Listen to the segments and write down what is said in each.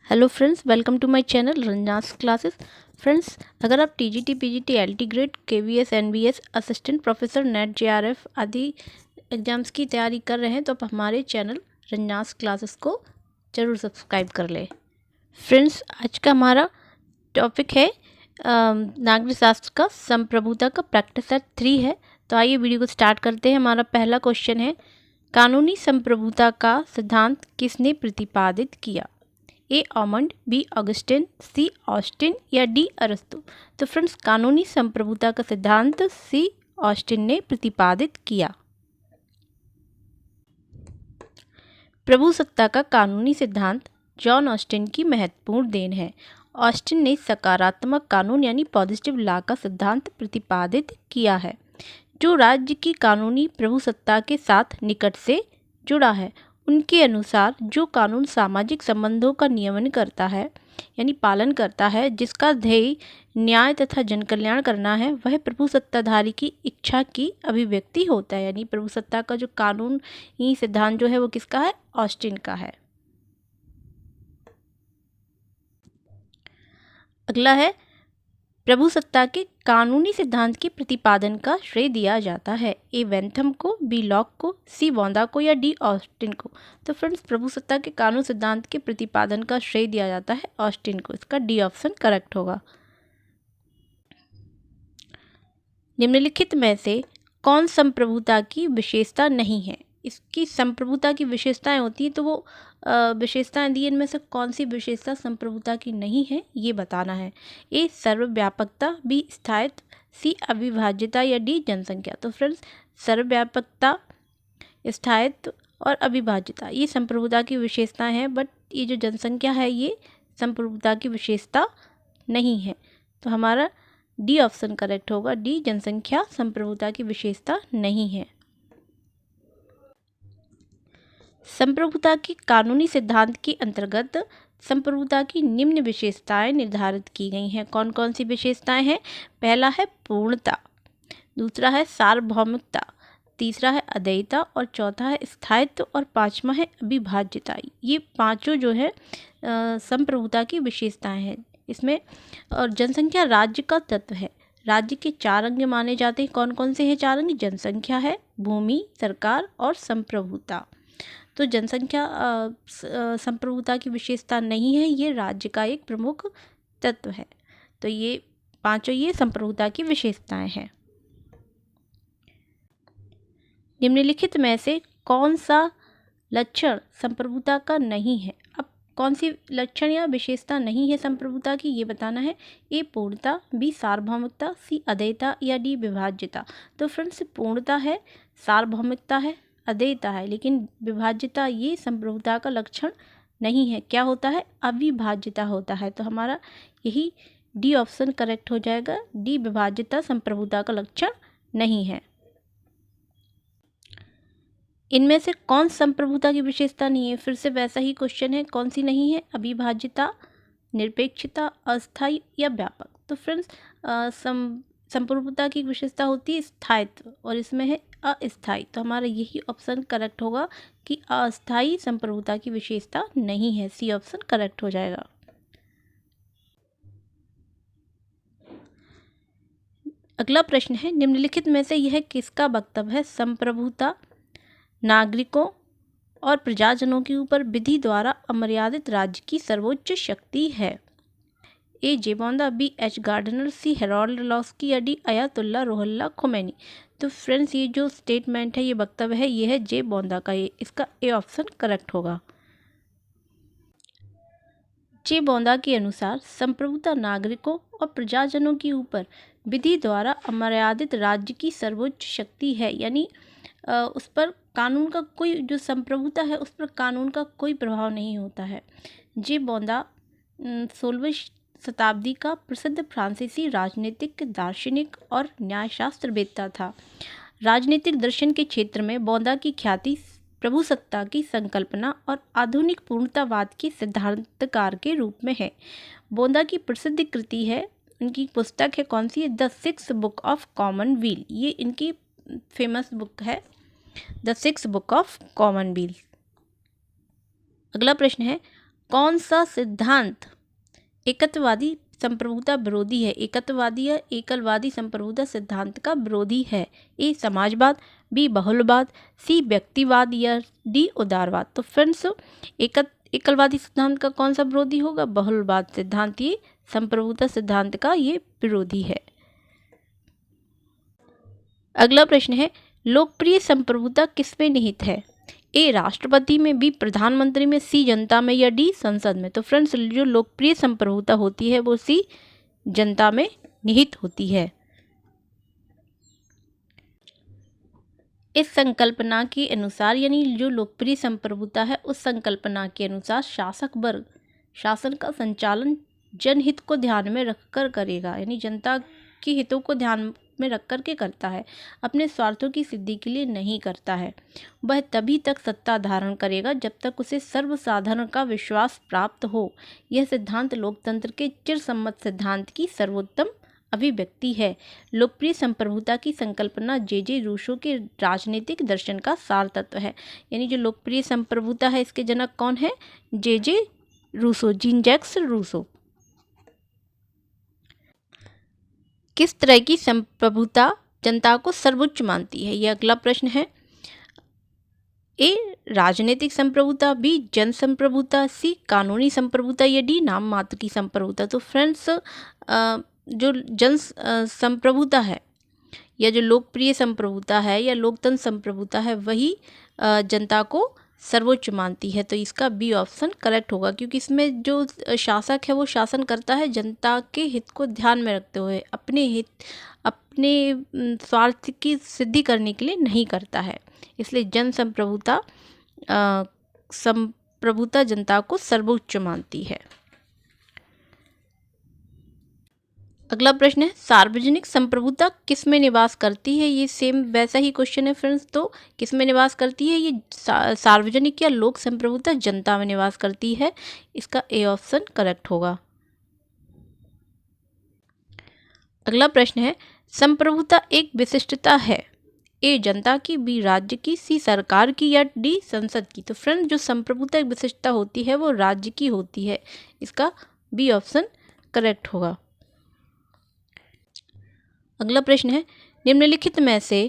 Hello friends, welcome to my channel Ranjana's classes. Friends, अगर आप TGT, PGT, LT grade, KVS, NBS, assistant professor, NET, JRF आदि exams की तैयारी कर रहे हैं तो आप हमारे चैनल रंजनास क्लासेस को ज़रूर सब्सक्राइब कर लें। फ्रेंड्स, आज का हमारा टॉपिक है नागरिक शास्त्र का संप्रभुता का प्रैक्टिस सेट 3 है। तो आइए वीडियो को स्टार्ट करते हैं। हमारा पहला क्वेश्चन है, कानूनी संप्रभुता का सिद्धांत किसने प्रतिपादित किया? ए ऑमंड, बी ऑगस्टिन, सी ऑस्टिन या डी अरस्तु? तो फ्रेंड्स, कानूनी संप्रभुता का सिद्धांत सी ऑस्टिन ने प्रतिपादित किया। प्रभुसत्ता का कानूनी सिद्धांत जॉन ऑस्टिन की महत्वपूर्ण देन है। ऑस्टिन ने सकारात्मक कानून यानी पॉजिटिव लॉ का सिद्धांत प्रतिपादित किया है, जो राज्य की कानूनी प्रभुसत्ता के साथ निकट से जुड़ा है। उनके अनुसार जो कानून सामाजिक संबंधों का नियमन करता है यानी पालन करता है, जिसका ध्येय न्याय तथा जनकल्याण करना है, वह प्रभुसत्ताधारी की इच्छा की अभिव्यक्ति होता है। यानी प्रभुसत्ता का जो कानूनी सिद्धांत जो है वो किसका है? ऑस्टिन का है। अगला है, प्रभुसत्ता के कानूनी सिद्धांत के प्रतिपादन का श्रेय दिया जाता है। ए वेंथम को, बी लॉक को, सी वोंदा को या डी ऑस्टिन को? तो फ्रेंड्स, प्रभुसत्ता के कानून सिद्धांत के प्रतिपादन का श्रेय दिया जाता है ऑस्टिन को। इसका डी ऑप्शन करेक्ट होगा। निम्नलिखित में से कौन संप्रभुता की विशेषता नहीं है? इसकी संप्रभुता की विशेषताएं होती है, तो वो विशेषताएं दी, इनमें से कौन सी विशेषता संप्रभुता की नहीं है ये बताना है। ए सर्वव्यापकता, बी स्थायित्व, सी अविभाज्यता या डी जनसंख्या? तो फ्रेंड्स, सर्वव्यापकता, स्थायित्व और अविभाज्यता ये संप्रभुता की विशेषताएं हैं, बट ये जो जनसंख्या है ये संप्रभुता की विशेषता नहीं है। तो हमारा डी ऑप्शन करेक्ट होगा। डी, जनसंख्या संप्रभुता की विशेषता नहीं है। संप्रभुता के कानूनी सिद्धांत के अंतर्गत संप्रभुता की निम्न विशेषताएं निर्धारित की गई हैं। कौन कौन सी विशेषताएं हैं? पहला है पूर्णता, दूसरा है सार्वभौमिकता, तीसरा है अद्वैता और चौथा है स्थायित्व और पांचवा है अविभाज्यता। ये पांचों जो है संप्रभुता की विशेषताएं हैं इसमें। और जनसंख्या राज्य का तत्व है। राज्य के 4 अंग माने जाते हैं। कौन कौन से हैं 4 अंग? जनसंख्या है, भूमि, सरकार और संप्रभुता। तो जनसंख्या संप्रभुता की विशेषता नहीं है, ये राज्य का एक प्रमुख तत्व है। तो ये पांचों ये संप्रभुता की विशेषताएं हैं। निम्नलिखित में से कौन सा लक्षण संप्रभुता का नहीं है? अब कौन सी लक्षण या विशेषता नहीं है संप्रभुता की ये बताना है। ए पूर्णता, बी सार्वभौमिकता, सी अद्वैता या डी विभाज्यता? तो फ्रेंड्स, पूर्णता है, सार्वभौमिकता है, अद्वैता है, लेकिन विभाज्यता ये संप्रभुता का लक्षण नहीं है। क्या होता है? अविभाज्यता होता है। तो हमारा यही डी ऑप्शन करेक्ट हो जाएगा। डी, विभाज्यता संप्रभुता का लक्षण नहीं है। इनमें से कौन संप्रभुता की विशेषता नहीं है? फिर से वैसा ही क्वेश्चन है, कौन सी नहीं है? अविभाज्यता, निरपेक्षता, अस्थायी या व्यापक? तो फ्रेंड्स, संप्रभुता की विशेषता होती है स्थायित्व और इसमें है अस्थायी। तो हमारा यही ऑप्शन करेक्ट होगा कि अस्थायी संप्रभुता की विशेषता नहीं है। सी ऑप्शन करेक्ट हो जाएगा। अगला प्रश्न है, निम्नलिखित में से यह किसका वक्तव्य है? संप्रभुता नागरिकों और प्रजाजनों के ऊपर विधि द्वारा अमर्यादित राज्य की सर्वोच्च शक्ति है। ए जेबोंदा, बी एच गार्डनर, सी हेरोल्ड लॉस्की या डी अयातुल्ला रुहुल्लाह खोमैनी? तो फ्रेंड्स, ये जो स्टेटमेंट है, ये वक्तव्य है, ये है जेबोंदा का। ये इसका ए ऑप्शन करेक्ट होगा। जेबोंदा के अनुसार संप्रभुता नागरिकों और प्रजाजनों के ऊपर विधि द्वारा अमर्यादित राज्य की सर्वोच्च शक्ति है। यानी उस पर कानून का कोई, जो संप्रभुता है उस पर कानून का कोई प्रभाव नहीं होता है। जेबोंदा 16वीं शताब्दी का प्रसिद्ध फ्रांसीसी राजनीतिक, दार्शनिक और न्यायशास्त्रवेत्ता था। राजनीतिक दर्शन के क्षेत्र में बोंदा की ख्याति प्रभुसत्ता की संकल्पना और आधुनिक पूर्णतावाद के सिद्धांतकार के रूप में है। बोंदा की प्रसिद्ध कृति है, उनकी पुस्तक है कौन सी है? The 6th book of Commonwealth. ये इनकी फेमस बुक है, the 6th book of Commonwealth. अगला प्रश्न है, कौन सा सिद्धांत एकत्ववादी संप्रभुता विरोधी है? एकत्ववादी या एकलवादी संप्रभुता सिद्धांत का विरोधी है? ए समाजवाद, बी बहुलवाद, सी व्यक्तिवाद या डी उदारवाद। तो फ्रेंड्स एकलवादी सिद्धांत का कौन सा विरोधी होगा? बहुलवाद सिद्धांत ये संप्रभुता सिद्धांत का ये विरोधी है। अगला प्रश्न है, लोकप्रिय संप्रभुता किसमें निहित है? ए राष्ट्रपति में, बी प्रधानमंत्री में, सी जनता में या डी संसद में। तो फ्रेंड्स जो लोकप्रिय संप्रभुता होती है वो सी जनता में निहित होती है। इस संकल्पना के अनुसार यानी जो लोकप्रिय संप्रभुता है उस संकल्पना के अनुसार शासक वर्ग शासन का संचालन जनहित को ध्यान में रखकर करेगा, यानी जनता के हितों को ध्यान में रख कर के करता है, अपने स्वार्थों की सिद्धि के लिए नहीं करता है। वह तभी तक सत्ता धारण करेगा जब तक उसे सर्वसाधारण का विश्वास प्राप्त हो। यह सिद्धांत लोकतंत्र के चिरसम्मत सिद्धांत की सर्वोत्तम अभिव्यक्ति है। लोकप्रिय संप्रभुता की संकल्पना जे रूसो के राजनीतिक दर्शन का सार तत्व है। यानी जो लोकप्रिय संप्रभुता है इसके जनक कौन है? जे रूसो, जीन जैक्स रूसो। किस तरह की संप्रभुता जनता को सर्वोच्च मानती है? यह अगला प्रश्न है। ए राजनीतिक संप्रभुता, बी जन संप्रभुता, सी कानूनी संप्रभुता या डी नाम मात्र की संप्रभुता। तो फ्रेंड्स जो जन संप्रभुता है या जो लोकप्रिय संप्रभुता है या लोकतंत्र संप्रभुता है वही जनता को सर्वोच्च मानती है। तो इसका बी ऑप्शन करेक्ट होगा, क्योंकि इसमें जो शासक है वो शासन करता है जनता के हित को ध्यान में रखते हुए, अपने स्वार्थ की सिद्धि करने के लिए नहीं करता है। इसलिए जन संप्रभुता जनता को सर्वोच्च मानती है। अगला प्रश्न है, सार्वजनिक संप्रभुता किस में निवास करती है? ये सेम वैसा ही क्वेश्चन है फ्रेंड्स। तो किस में निवास करती है? ये सार्वजनिक या लोक संप्रभुता जनता में निवास करती है। इसका ए ऑप्शन करेक्ट होगा। अगला प्रश्न है, संप्रभुता एक विशिष्टता है? ए जनता की, बी राज्य की, सी सरकार की या डी संसद की। तो फ्रेंड्स जो संप्रभुता एक विशिष्टता होती है वो राज्य की होती है। इसका बी ऑप्शन करेक्ट होगा। अगला प्रश्न है, निम्नलिखित में से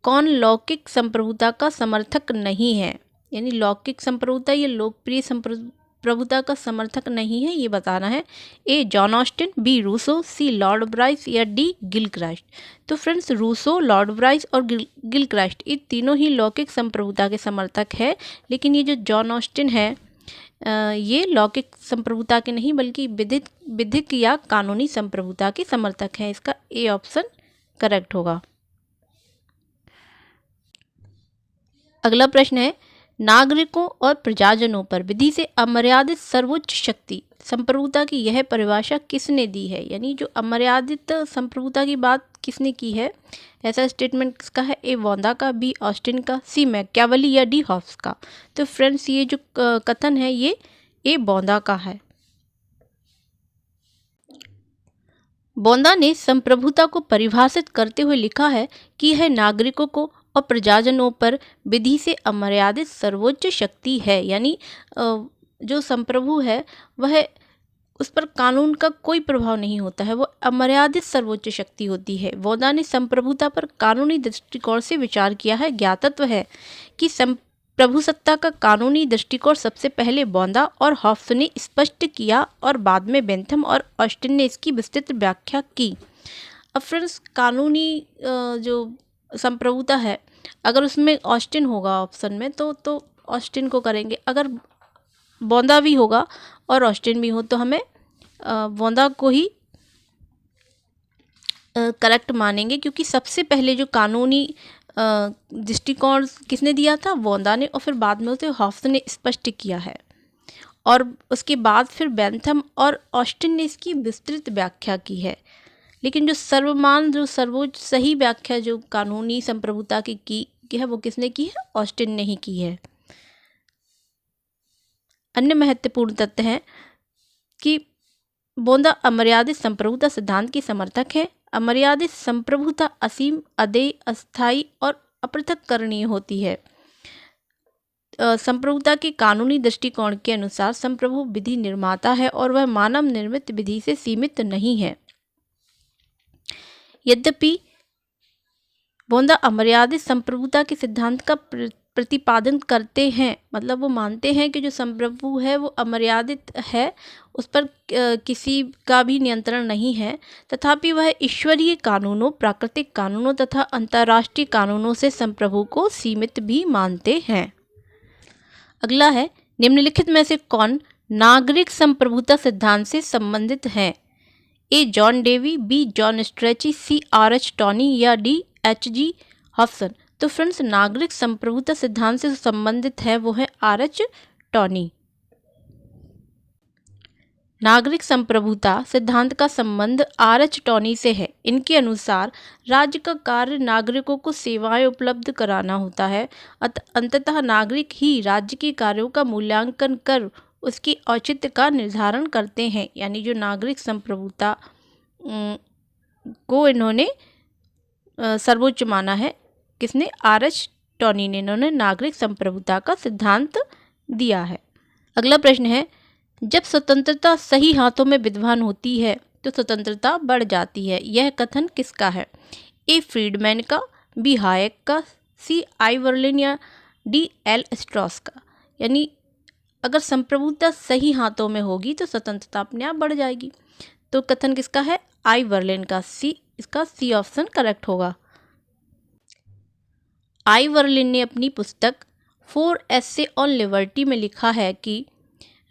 कौन लौकिक संप्रभुता का समर्थक नहीं है? यानी लौकिक संप्रभुता या लोकप्रिय संप्रभुता का समर्थक नहीं है, ये बताना है। A John Austin, B Rousseau, C Lord Bryce या डी गिलक्रास्ट। तो फ्रेंड्स रूसो, लॉर्ड ब्राइस और गिलक्रास्ट ये तीनों ही लौकिक संप्रभुता के समर्थक है, लेकिन ये जो जॉन ऑस्टिन है ये लौकिक संप्रभुता के नहीं बल्कि विधिक या कानूनी संप्रभुता के समर्थक हैं। इसका ए ऑप्शन करेक्ट होगा। अगला प्रश्न है, नागरिकों और प्रजाजनों पर विधि से अमर्यादित सर्वोच्च शक्ति संप्रभुता की यह परिभाषा किसने दी है? यानी जो अमर्यादित संप्रभुता की बात किसने की है? ऐसा स्टेटमेंट किसका है? ए वोंदा का, बी ऑस्टिन का, सी मैकियावेली या डी हॉब्स का। तो फ्रेंड्स ये जो कथन है ये ए वोंदा का है। वोंदा ने संप्रभुता को परिभाषित करते हुए लिखा है कि यह नागरिकों को और प्रजाजनों पर विधि से अमर्यादित सर्वोच्च शक्ति है। यानी जो संप्रभु है वह उस पर कानून का कोई प्रभाव नहीं होता है, वो अमर्यादित सर्वोच्च शक्ति होती है। वोंदा ने संप्रभुता पर कानूनी दृष्टिकोण से विचार किया है। ज्ञातव्य है कि संप्रभुसत्ता का कानूनी दृष्टिकोण सबसे पहले वोंदा और हॉब्स ने स्पष्ट किया और बाद में बेंथम और ऑस्टिन ने इसकी विस्तृत व्याख्या की। अब फ्रेंड्स कानूनी जो संप्रभुता है अगर उसमें ऑस्टिन होगा ऑप्शन में तो ऑस्टिन को करेंगे, अगर वोंदा भी होगा और ऑस्टिन भी हो तो हमें वोंदा को ही करेक्ट मानेंगे, क्योंकि सबसे पहले जो कानूनी दृष्टिकोण किसने दिया था? वोंदा ने, और फिर बाद में उसे हॉब्स ने स्पष्ट किया है और उसके बाद फिर बेंथम और ऑस्टिन ने इसकी विस्तृत व्याख्या की है। लेकिन जो सर्वोच्च सही व्याख्या जो कानूनी संप्रभुता की है वो किसने की है? ऑस्टिन ने ही की है। अन्य महत्वपूर्ण तथ्य है कि वोंदा अमर्यादित संप्रभुता सिद्धांत की समर्थक है। अमर्यादित संप्रभुता असीम, अदेय, अस्थायी और अपृथककरणीय होती है। संप्रभुता के कानूनी दृष्टिकोण के अनुसार संप्रभु विधि निर्माता है और वह मानव निर्मित विधि से सीमित नहीं है। यद्यपि बोंदा अमर्यादित संप्रभुता के सिद्धांत का प्रतिपादन करते हैं, मतलब वो मानते हैं कि जो संप्रभु है वो अमर्यादित है, उस पर किसी का भी नियंत्रण नहीं है, तथापि वह ईश्वरीय कानूनों, प्राकृतिक कानूनों तथा अंतर्राष्ट्रीय कानूनों से संप्रभु को सीमित भी मानते हैं। अगला है, निम्नलिखित में से कौन नागरिक संप्रभुता सिद्धांत से संबंधित है? A John Dewey, B John Strachey, C R H. Tawney या डी एच.जी. हॉब्सन। तो फ्रेंड्स, नागरिक संप्रभुता सिद्धांत से संबंधित है वो है आर.एच. टॉनी। नागरिक संप्रभुता सिद्धांत का संबंध आर.एच. टॉनी से है। इनके अनुसार राज्य का कार्य नागरिकों को सेवाएं उपलब्ध कराना होता है। अंततः नागरिक ही राज्य के कार्यों का मूल्यांकन कर उसकी औचित्य का निर्धारण करते हैं। यानी जो नागरिक संप्रभुता को इन्होंने सर्वोच्च माना है, किसने? आर.एच. टॉनी ने इन्होंने नागरिक संप्रभुता का सिद्धांत दिया है। अगला प्रश्न है, जब स्वतंत्रता सही हाथों में विद्यमान होती है तो स्वतंत्रता बढ़ जाती है। यह कथन किसका है? ए फ्रीडमैन का, बी हायक का, सी आइवर्लिन या डी एल स्ट्रॉस का। यानी अगर संप्रभुता सही हाथों में होगी तो स्वतंत्रता अपने आप बढ़ जाएगी। तो कथन किसका है? आइवर्लिन का, सी, इसका सी ऑप्शन करेक्ट होगा। आइवर्लिन ने अपनी पुस्तक 4 Essays on Liberty में लिखा है कि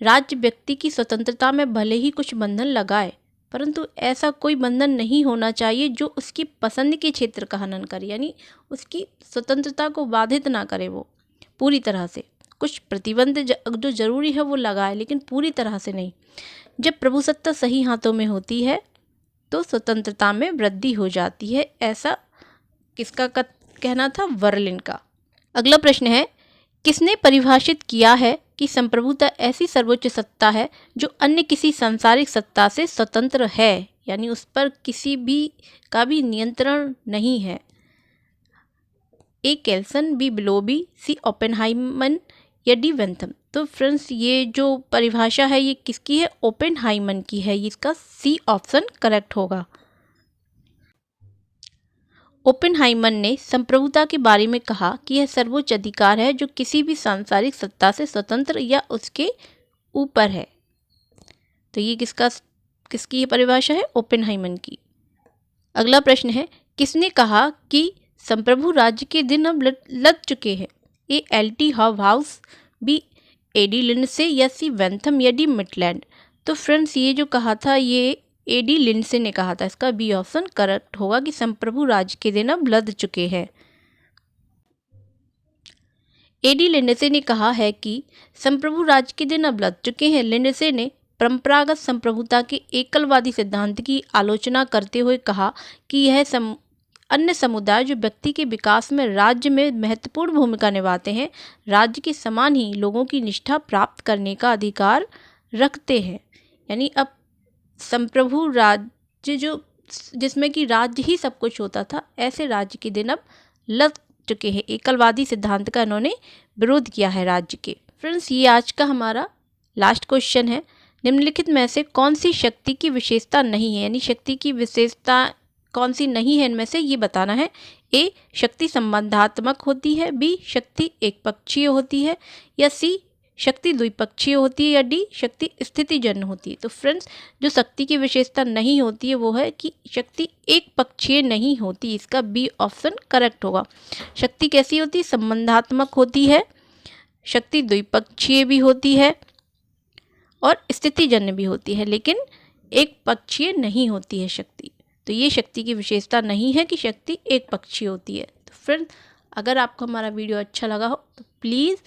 राज्य व्यक्ति की स्वतंत्रता में भले ही कुछ बंधन लगाए, परंतु ऐसा कोई बंधन नहीं होना चाहिए जो उसकी पसंद के क्षेत्र का हनन करे। यानी उसकी स्वतंत्रता को बाधित ना करे वो पूरी तरह से। कुछ प्रतिबंध जो जरूरी है वो लगाए, लेकिन पूरी तरह से नहीं। जब प्रभुसत्ता सही हाथों में होती है तो स्वतंत्रता में वृद्धि हो जाती है। ऐसा किसका कहना था? वर्लिन का। अगला प्रश्न है, किसने परिभाषित किया है कि संप्रभुता ऐसी सर्वोच्च सत्ता है जो अन्य किसी सांसारिक सत्ता से स्वतंत्र है, यानी उस पर किसी भी का भी नियंत्रण नहीं है? ए केल्सन, बी ब्लोबी, सी ओपेनहाइमन या डी वेंथम। तो फ्रेंड्स, ये जो परिभाषा है ये किसकी है? ओपेनहाइमन की है। इसका सी ऑप्शन करेक्ट होगा। ओपेनहाइमर ने संप्रभुता के बारे में कहा कि यह सर्वोच्च अधिकार है जो किसी भी सांसारिक सत्ता से स्वतंत्र या उसके ऊपर है। तो ये किसकी परिभाषा है? ओपेनहाइमर की। अगला प्रश्न है, किसने कहा कि संप्रभु राज्य के दिन अब लद चुके हैं? A L T. Hobhouse, B A D. Lindsay या सी वेंथम या डी मिटलैंड। तो फ्रेंड्स, ये जो कहा था ये ए.डी. लिंडसे ने कहा था। इसका बी ऑप्शन करेक्ट होगा कि संप्रभु राज्य के दिन अब लद चुके हैं। ए.डी. लिंडसे ने कहा है कि संप्रभु राज्य के दिन अब लद चुके हैं। लिंडसे ने परंपरागत संप्रभुता के एकलवादी सिद्धांत की आलोचना करते हुए कहा कि यह अन्य समुदाय जो व्यक्ति के विकास में राज्य में महत्वपूर्ण भूमिका निभाते हैं, राज्य के समान ही लोगों की निष्ठा प्राप्त करने का अधिकार रखते हैं। यानी अब संप्रभु राज्य जिसमें कि राज्य ही सब कुछ होता था, ऐसे राज्य के दिन अब लद चुके हैं। एकलवादी सिद्धांत का इन्होंने विरोध किया है राज्य के। फ्रेंड्स, ये आज का हमारा लास्ट क्वेश्चन है। निम्नलिखित में से कौन सी शक्ति की विशेषता नहीं है? यानी शक्ति की विशेषता कौन सी नहीं है इनमें से ये बताना है। ए शक्ति संबंधात्मक होती है, बी शक्ति एकपक्षीय होती है, या सी शक्ति द्विपक्षीय होती है, या डी शक्ति स्थितिजन्य होती है। तो फ्रेंड्स, जो शक्ति की विशेषता नहीं होती है वो है कि शक्ति एक पक्षीय नहीं होती। इसका बी ऑप्शन करेक्ट होगा। शक्ति कैसी होती है? संबंधात्मक होती है, शक्ति द्विपक्षीय भी होती है और स्थितिजन्य भी होती है, लेकिन एक पक्षीय नहीं होती है शक्ति। तो ये शक्ति की विशेषता नहीं है कि शक्ति एक पक्षीय होती है। तो फ्रेंड्स, अगर आपको हमारा वीडियो अच्छा लगा हो तो प्लीज़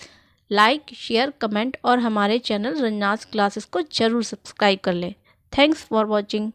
लाइक, शेयर, कमेंट और हमारे चैनल रंजनास क्लासेस को ज़रूर सब्सक्राइब कर लें। Thanks for watching.